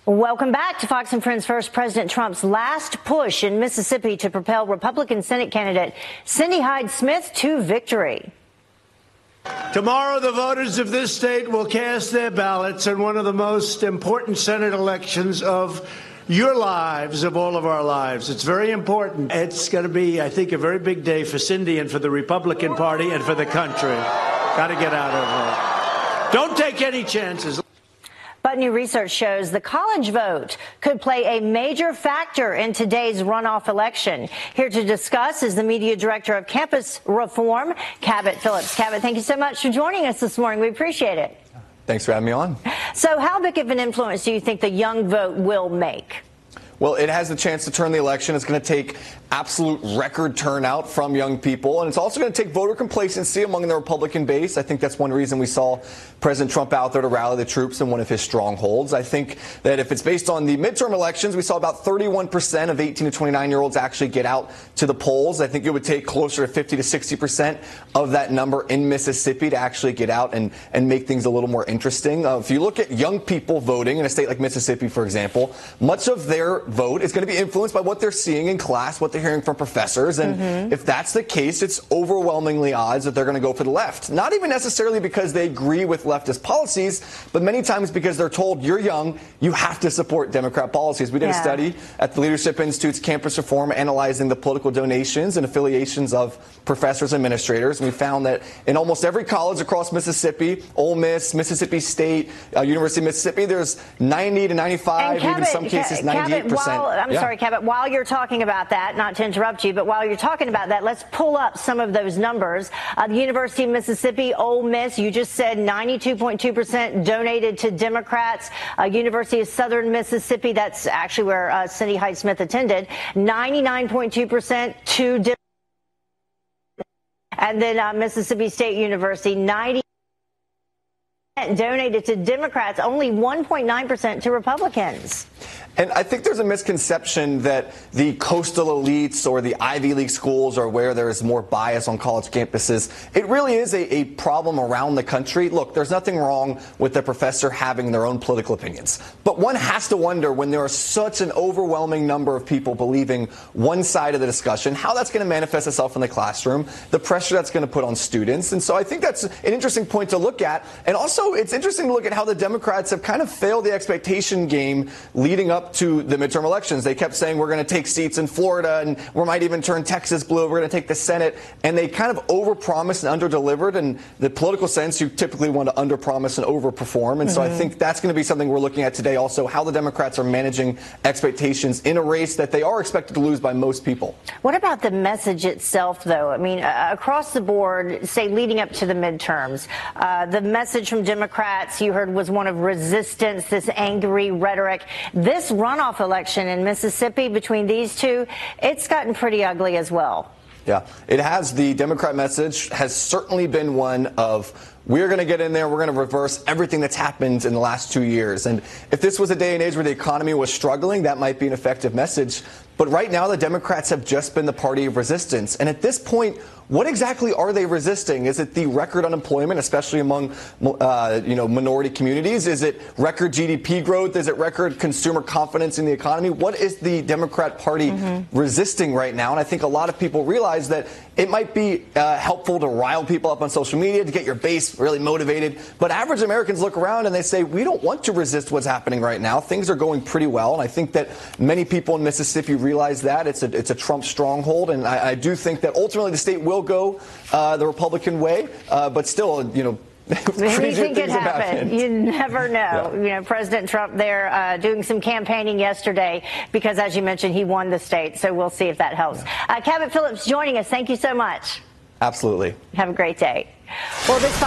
Welcome back to Fox and Friends First. President Trump's last push in Mississippi to propel Republican Senate candidate Cindy Hyde-Smith to victory. Tomorrow, the voters of this state will cast their ballots in one of the most important Senate elections of your lives, of all of our lives. It's very important. It's going to be, I think, a very big day for Cindy and for the Republican Party and for the country. Got to get out of her. Don't take any chances. But new research shows the college vote could play a major factor in today's runoff election. Here to discuss is the media director of campus reform, Cabot Phillips. Cabot, thank you so much for joining us this morning. We appreciate it. Thanks for having me on. So how big of an influence do you think the young vote will make? Well, it has the chance to turn the election. It's going to take absolute record turnout from young people, and it's also going to take voter complacency among the Republican base. I think that's one reason we saw President Trump out there to rally the troops in one of his strongholds. I think that if it's based on the midterm elections, we saw about 31% of 18 to 29-year-olds actually get out to the polls. I think it would take closer to 50 to 60% of that number in Mississippi to actually get out and make things a little more interesting. If you look at young people voting in a state like Mississippi, for example, much of their vote is going to be influenced by what they're seeing in class, what they're hearing from professors. And if that's the case, it's overwhelmingly odds that they're going to go for the left. Not even necessarily because they agree with leftist policies, but many times because they're told, you're young, you have to support Democrat policies. We did a study at the Leadership Institute's Campus Reform analyzing the political donations and affiliations of professors and administrators. And we found that in almost every college across Mississippi, Ole Miss, Mississippi State, University of Mississippi, there's 90 to 95, even in some cases 98%. Sorry, Cabot, while you're talking about that, not to interrupt you, but while you're talking about that, let's pull up some of those numbers. The University of Mississippi, Ole Miss, you just said 92.2% donated to Democrats. University of Southern Mississippi, that's actually where Cindy Hyde-Smith attended, 99.2% to Democrats. And then Mississippi State University, 90% donated to Democrats, only 1.9% to Republicans. And I think there's a misconception that the coastal elites or the Ivy League schools are where there is more bias on college campuses. It really is a problem around the country. Look, there's nothing wrong with the professor having their own political opinions. But one has to wonder, when there are such an overwhelming number of people believing one side of the discussion, how that's going to manifest itself in the classroom, the pressure that's going to put on students. And so I think that's an interesting point to look at. And also, it's interesting to look at how the Democrats have kind of failed the expectation game leading up to the midterm elections. They kept saying, we're going to take seats in Florida and we might even turn Texas blue. We're going to take the Senate. And they kind of overpromised and underdelivered. And the political sense, you typically want to underpromise and overperform. And so I think that's going to be something we're looking at today. Also, how the Democrats are managing expectations in a race that they are expected to lose by most people. What about the message itself, though? I mean, across the board, say leading up to the midterms, the message from Democrats you heard was one of resistance, this angry rhetoric. This runoff election in Mississippi between these two, it's gotten pretty ugly as well. Yeah, it has. The Democrat message has certainly been one of, we're going to get in there, we're going to reverse everything that's happened in the last 2 years. And if this was a day and age where the economy was struggling, that might be an effective message. But right now, the Democrats have just been the party of resistance. And at this point, what exactly are they resisting? Is it the record unemployment, especially among minority communities? Is it record GDP growth? Is it record consumer confidence in the economy? What is the Democrat Party resisting right now? And I think a lot of people realize that it might be helpful to rile people up on social media, to get your base really motivated. But average Americans look around and they say, we don't want to resist what's happening right now. Things are going pretty well. And I think that many people in Mississippi realize that. It's a Trump stronghold. And I do think that ultimately the state will go the Republican way. But still, Anything could happen. You never know. Yeah. President Trump there doing some campaigning yesterday because, as you mentioned, he won the state. So we'll see if that helps. Cabot Phillips joining us. Thank you so much. Absolutely. Have a great day. Well, this